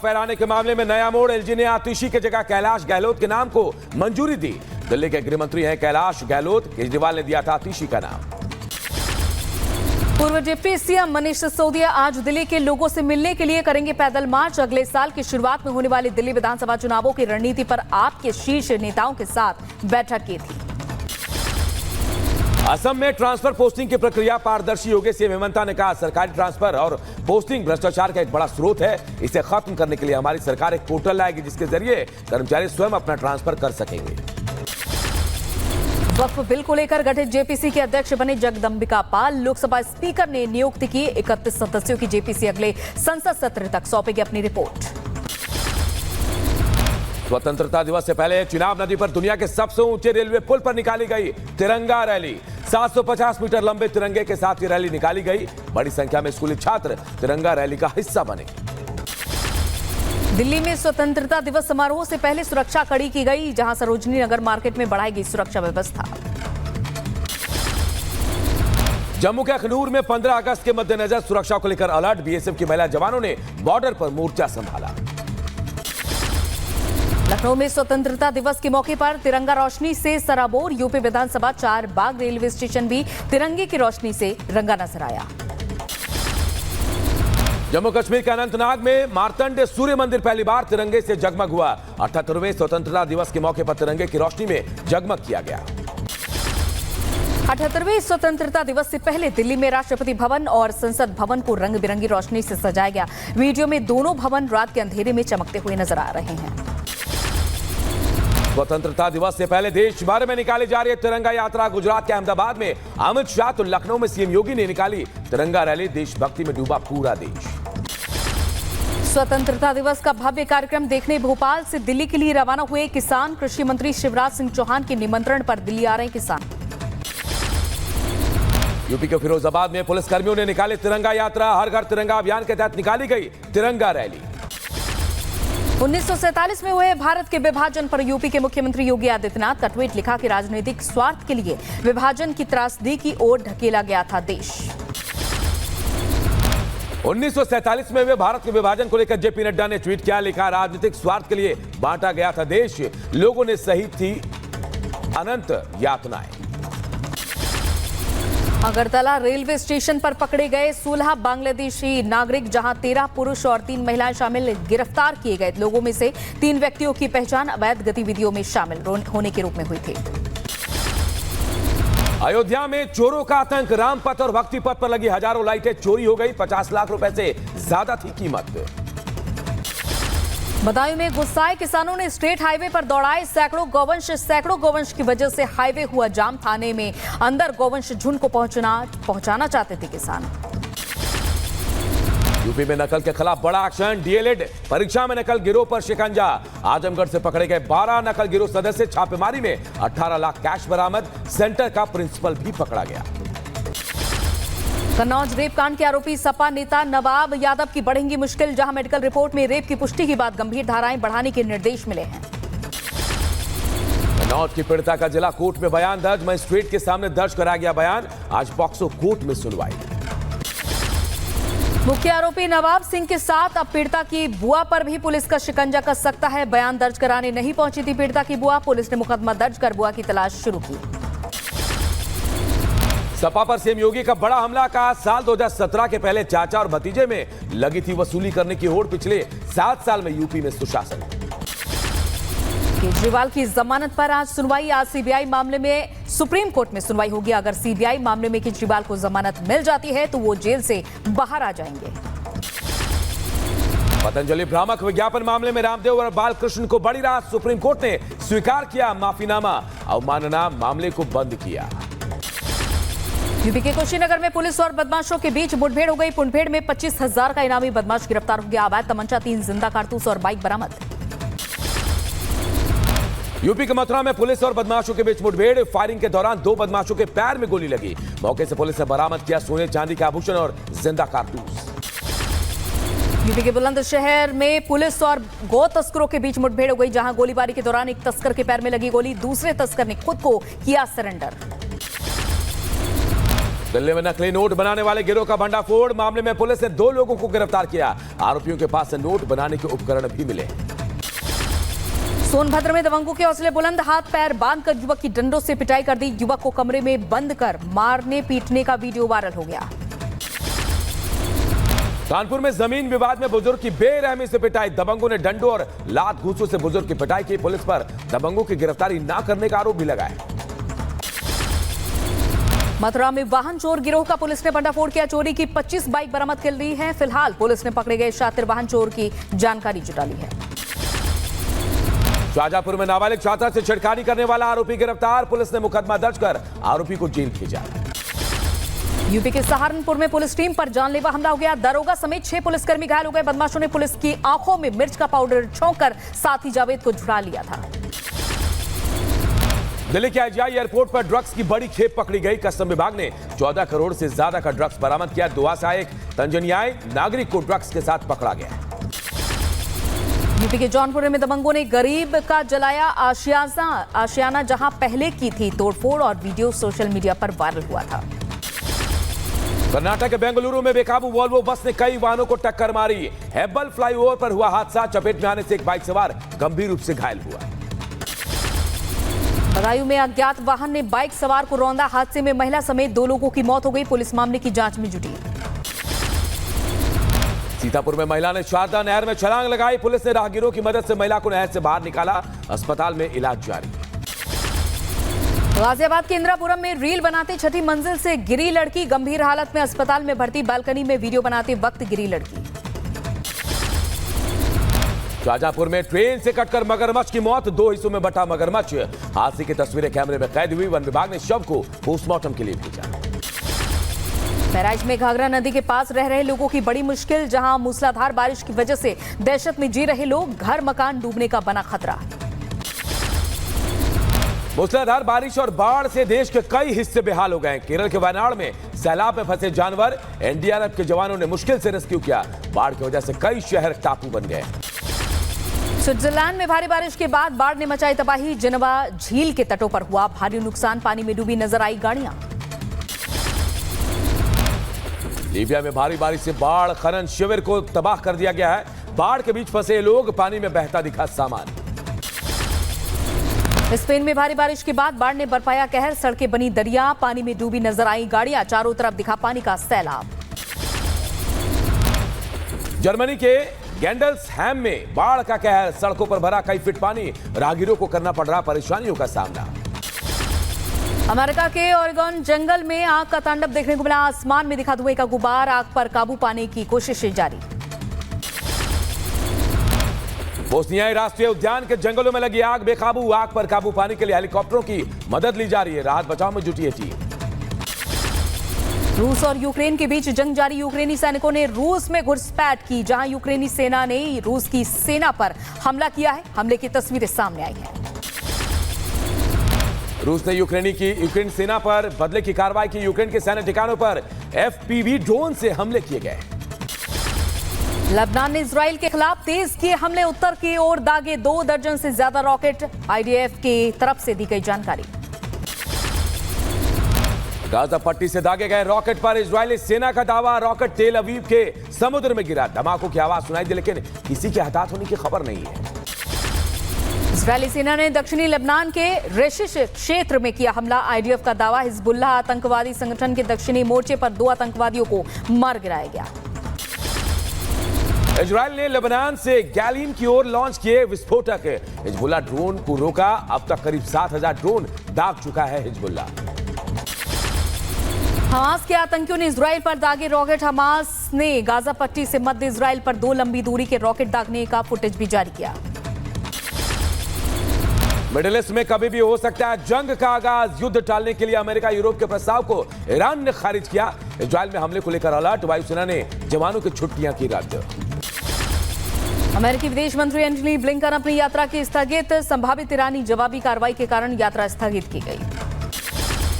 फहराने के मामले में नया मोड़। एलजी ने आतिशी की जगह कैलाश गहलोत के नाम को मंजूरी दी। दिल्ली के गृह मंत्री हैं कैलाश गहलोत, केजरीवाल ने दिया था आतिशी का नाम। पूर्व डिप्टी सीएम मनीष सिसोदिया आज दिल्ली के लोगों से मिलने के लिए करेंगे पैदल मार्च। अगले साल की शुरुआत में होने वाली दिल्ली विधानसभा चुनावों की रणनीति पर आप के शीर्ष नेताओं के साथ बैठक की थी। असम में ट्रांसफर पोस्टिंग की प्रक्रिया पारदर्शी होगी। सीएम हेमंत ने कहा सरकारी ट्रांसफर और पोस्टिंग भ्रष्टाचार का एक बड़ा स्रोत है। इसे खत्म करने के लिए हमारी सरकार एक पोर्टल लाएगी जिसके जरिए कर्मचारी स्वयं अपना ट्रांसफर कर सकेंगे। वक्फ बिल को लेकर गठित जेपीसी के अध्यक्ष बने जगदंबिका पाल। लोकसभा स्पीकर ने नियुक्ति की। 31 सदस्यों की जेपीसी अगले संसद सत्र तक सौंपेगी अपनी रिपोर्ट। स्वतंत्रता दिवस से पहले चिनाब नदी पर दुनिया के सबसे ऊंचे रेलवे पुल पर निकाली गई तिरंगा रैली। 750 मीटर लंबे तिरंगे के साथ ये रैली निकाली गई। बड़ी संख्या में स्कूली छात्र तिरंगा रैली का हिस्सा बने। दिल्ली में स्वतंत्रता दिवस समारोह से पहले सुरक्षा कड़ी की गई, जहां सरोजनी नगर मार्केट में बढ़ाई गई सुरक्षा व्यवस्था। जम्मू के अखनूर में 15 अगस्त के मद्देनजर सुरक्षा को लेकर अलर्ट। बीएसएफ की महिला जवानों ने बॉर्डर पर मोर्चा संभाला। लखनऊ में स्वतंत्रता दिवस के मौके पर तिरंगा रोशनी से सराबोर। यूपी विधानसभा 4 बाग रेलवे स्टेशन भी तिरंगे की रोशनी से रंगा नजर आया। जम्मू कश्मीर के अनंतनाग में मार्तंड सूर्य मंदिर पहली बार तिरंगे से जगमग हुआ। 78वें स्वतंत्रता दिवस के मौके पर तिरंगे की रोशनी में जगमग किया गया। 78वें स्वतंत्रता दिवस से पहले दिल्ली में राष्ट्रपति भवन और संसद भवन को रंग बिरंगी रोशनी से सजाया गया। वीडियो में दोनों भवन रात के अंधेरे में चमकते हुए नजर आ रहे हैं। स्वतंत्रता दिवस से पहले देश भर में निकाली जा रही है तिरंगा यात्रा। गुजरात के अहमदाबाद में अमित शाह तो लखनऊ में सीएम योगी ने निकाली तिरंगा रैली। देशभक्ति में डूबा पूरा देश। स्वतंत्रता दिवस का भव्य कार्यक्रम देखने भोपाल से दिल्ली के लिए रवाना हुए किसान। कृषि मंत्री शिवराज सिंह चौहान के निमंत्रण पर दिल्ली आ रहे किसान। यूपी के फिरोजाबाद में पुलिसकर्मियों ने निकाली तिरंगा यात्रा। हर घर तिरंगा अभियान के तहत निकाली गई तिरंगा रैली। 1947 में हुए भारत के विभाजन पर यूपी के मुख्यमंत्री योगी आदित्यनाथ का ट्वीट लिखा कि राजनीतिक स्वार्थ के लिए विभाजन की त्रासदी की ओर ढकेला गया था देश। 1947 में हुए भारत के विभाजन को लेकर जेपी नड्डा ने ट्वीट किया। लिखा राजनीतिक स्वार्थ के लिए बांटा गया था देश। लोगों ने सही थी अनंत यातनाएं। अगरतला रेलवे स्टेशन पर पकड़े गए 16 बांग्लादेशी नागरिक, जहां 13 पुरुष और 3 महिलाएं शामिल, गिरफ्तार किए गए लोगों में से 3 व्यक्तियों की पहचान अवैध गतिविधियों में शामिल होने के रूप में हुई थी। अयोध्या में चोरों का आतंक। रामपथ और भक्ति पथ पर लगी हजारों लाइटें चोरी हो गई। 50 लाख रुपए से ज्यादा थी कीमत। बदायूं में गुस्साए किसानों ने स्टेट हाईवे पर दौड़ाए सैकड़ों गौवंश की वजह से हाईवे हुआ जाम। थाने में अंदर गौवंश झुंड को पहुंचाना चाहते थे किसान। यूपी में नकल के खिलाफ बड़ा एक्शन। डीएलएड परीक्षा में नकल गिरोह पर शिकंजा। आजमगढ़ से पकड़े गए 12 नकल गिरोह सदस्य। छापेमारी में 18 लाख कैश बरामद। सेंटर का प्रिंसिपल भी पकड़ा गया। कन्नौज रेप कांड के आरोपी सपा नेता नवाब यादव की बढ़ेंगी मुश्किल। जहां मेडिकल रिपोर्ट में रेप की पुष्टि के बाद गंभीर धाराएं बढ़ाने के निर्देश मिले हैं। कन्नौज की पीड़िता का जिला कोर्ट में बयान दर्ज। मजिस्ट्रेट के सामने दर्ज कराया गया बयान। आज पॉक्सो कोर्ट में सुनवाई। मुख्य आरोपी नवाब सिंह के साथ अब पीड़िता की बुआ पर भी पुलिस का शिकंजा कस सकता है। बयान दर्ज कराने नहीं पहुंची थी पीड़िता की बुआ। पुलिस ने मुकदमा दर्ज कर बुआ की तलाश शुरू की। सपा पर सीएम योगी का बड़ा हमला। का साल 2017 के पहले चाचा और भतीजे में लगी थी वसूली करने की होड़। पिछले 7 साल में यूपी में सुशासन। केजरीवाल की जमानत पर आज सुनवाई। आज सीबीआई मामले में सुप्रीम कोर्ट में सुनवाई होगी। अगर सीबीआई मामले में केजरीवाल को जमानत मिल जाती है तो वो जेल से बाहर आ जाएंगे। पतंजलि भ्रामक विज्ञापन मामले में रामदेव और बालकृष्ण को बड़ी राहत। सुप्रीम कोर्ट ने स्वीकार किया माफीनामा। अवमानना मामले को बंद किया। यूपी के कुशीनगर में पुलिस और बदमाशों के बीच मुठभेड़ हो गई। मुठभेड़ में 25,000 का इनामी बदमाश गिरफ्तार हो गया। अवैध तमंचा, 3 जिंदा कारतूस और बाइक बरामद। यूपी के मथुरा में पुलिस और बदमाशों के बीच मुठभेड़। फायरिंग के दौरान 2 बदमाशों के पैर में गोली लगी। मौके से पुलिस ने बरामद किया सोने चांदी के आभूषण और जिंदा कारतूस। यूपी के बुलंदशहर में पुलिस और गौ तस्करों के बीच मुठभेड़ हो गई। जहां गोलीबारी के दौरान एक तस्कर के पैर में लगी गोली। दूसरे तस्कर ने खुद को किया सरेंडर। दिल्ली में नकली नोट बनाने वाले गिरोह का भंडाफोड़ मामले में पुलिस ने 2 लोगों को गिरफ्तार किया। आरोपियों के पास से नोट बनाने के उपकरण भी मिले। सोनभद्र में दबंगों के हौसले बुलंद, हाथ पैर बांधकर युवक की डंडों से पिटाई कर दी। युवक को कमरे में बंद कर मारने पीटने का वीडियो वायरल हो गया। कानपुर में जमीन विवाद में बुजुर्ग की बेरहमी से पिटाई, दबंगों ने डंडों और लात घूंसों से बुजुर्ग की पिटाई की। पुलिस पर दबंगों की गिरफ्तारी न करने का आरोप भी लगाया। मथुरा में वाहन चोर गिरोह का पुलिस ने भंडाफोड़ किया। चोरी की 25 बाइक बरामद कर ली है। फिलहाल पुलिस ने पकड़े गए शातिर वाहन चोर की जानकारी जुटा ली है। शाहजहांपुर में नाबालिग छात्रा से छेड़खानी करने वाला आरोपी गिरफ्तार, पुलिस ने मुकदमा दर्ज कर आरोपी को जेल भेजा। यूपी के सहारनपुर में पुलिस टीम पर जानलेवा हमला हो गया। दरोगा समेत 6 पुलिसकर्मी घायल हो गए। बदमाशों ने पुलिस की आंखों में मिर्च का पाउडर छोंककर साथी जावेद को झुरा लिया था। दिल्ली के आईजीआई एयरपोर्ट पर ड्रग्स की बड़ी खेप पकड़ी गई। कस्टम विभाग ने 14 करोड़ से ज्यादा का ड्रग्स बरामद किया। दुआ से आए एक तंजानियाई नागरिक को ड्रग्स के साथ पकड़ा गया। यूपी के जौनपुर में दबंगों ने गरीब का जलाया आशियाना, जहां पहले की थी तोड़फोड़ और वीडियो सोशल मीडिया पर वायरल हुआ था। कर्नाटक के बेंगलुरु में बेकाबू वॉल्वो बस ने कई वाहनों को टक्कर मारी। हेब्बल फ्लाईओवर पर हुआ हादसा, चपेट में आने से एक बाइक सवार गंभीर रूप से घायल हुआ। बदायूं में अज्ञात वाहन ने बाइक सवार को रौंदा। हादसे में महिला समेत 2 लोगों की मौत हो गई। पुलिस मामले की जांच में जुटी। सीतापुर में महिला ने शारदा नहर में छलांग लगाई। पुलिस ने राहगीरों की मदद से महिला को नहर से बाहर निकाला। अस्पताल में इलाज जारी। गाजियाबाद के इंदिरापुरम में रील बनाते 6ठी मंजिल से गिरी लड़की, गंभीर हालत में अस्पताल में भर्ती। बालकनी में वीडियो बनाते वक्त गिरी लड़की। शाहजहांपुर में ट्रेन से कटकर मगरमच्छ की मौत, 2 हिस्सों में बटा मगरमच्छ। हादसे की तस्वीरें कैमरे में कैद हुई। वन विभाग ने शव को पोस्टमार्टम के लिए भेजा। बहराइच में घाघरा नदी के पास रह रहे लोगों की बड़ी मुश्किल, जहां मूसलाधार बारिश की वजह से दहशत में जी रहे लोग, घर मकान डूबने का बना खतरा। मूसलाधार बारिश और बाढ़ से देश के कई हिस्से बेहाल हो गए। केरल के वायनाड में सैलाब में फंसे जानवर, एनडीआरएफ के जवानों ने मुश्किल से रेस्क्यू किया। बाढ़ की वजह से कई शहर टापू बन गए। स्विट्जरलैंड में भारी बारिश के बाद बाढ़ ने मचाई तबाही। जिनेवा झील के तटों पर हुआ भारी नुकसान, पानी में डूबी नजर आई गाड़ियां। लीबिया में भारी बारिश से बाढ़ खनन शिविर को तबाह कर दिया गया है। बाढ़ के बीच फंसे लोग, पानी में बहता दिखा सामान। स्पेन में भारी बारिश के बाद बाढ़ ने बरपाया कहर, सड़कें बनी दरिया, पानी में डूबी नजर आई गाड़ियां, चारों तरफ दिखा पानी का सैलाब। जर्मनी के गेंडल्सहैम में बाढ़ का कहर, सड़कों पर भरा कई फीट पानी, राहगीरों को करना पड़ रहा परेशानियों का सामना। अमेरिका के ओरेगन जंगल में आग का तांडव देखने को मिला। आसमान में दिखा धुएं का गुबार, आग पर काबू पाने की कोशिशें जारी। बोस्नियाई राष्ट्रीय उद्यान के जंगलों में लगी आग बेकाबू, आग पर काबू पाने के लिए हेलीकॉप्टरों की मदद ली जा रही है। राहत बचाव में जुटी है टीम। रूस और यूक्रेन के बीच जंग जारी। यूक्रेनी सैनिकों ने रूस में घुसपैठ की, जहां यूक्रेनी सेना ने रूस की सेना पर हमला किया है। हमले की तस्वीरें सामने आई हैं। रूस ने यूक्रेन सेना पर बदले की कार्रवाई की। यूक्रेन के सैन्य ठिकानों पर एफपीवी ड्रोन से हमले किए गए। लेबनान ने इजराइल के खिलाफ तेज किए हमले, उत्तर की ओर दागे 2 दर्जन से ज्यादा रॉकेट। आईडीएफ की तरफ से दी गई जानकारी। गाजा पट्टी से दागे गए रॉकेट पर इजरायली सेना का दावा, रॉकेट तेल अवीव के समुद्र में गिरा। धमाकों की आवाज सुनाई दी, लेकिन किसी के हताहत होने की खबर नहीं है। इजरायली सेना ने दक्षिणी लेबनान के रेशिश क्षेत्र में किया हमला। आईडीएफ का दावा, हिजबुल्लाह आतंकवादी संगठन के दक्षिणी मोर्चे पर 2 आतंकवादियों को मार गिराया गया। इजरायल ने लेबनान से गैलीम की ओर लॉन्च किए विस्फोटक। हिजबुल्लाह ड्रोन को रोका। अब तक करीब 7000 ड्रोन दाग चुका है हिजबुल्लाह। हमास के आतंकियों ने इजराइल पर दागे रॉकेट। हमास ने गाजा पट्टी से मध्य इजराइल पर 2 लंबी दूरी के रॉकेट दागने का फुटेज भी जारी किया। मिडिल ईस्ट में कभी भी हो सकता है जंग का आगाज। युद्ध टालने के लिए अमेरिका यूरोप के प्रस्ताव को ईरान ने खारिज किया। इजरायल में हमले को लेकर अलर्ट, वायुसेना ने जवानों की छुट्टियां की रद्द। अमेरिकी विदेश मंत्री एंटनी ब्लिंकन अपनी यात्रा की स्थगित। संभावित ईरानी जवाबी कार्रवाई के कारण यात्रा स्थगित की गई।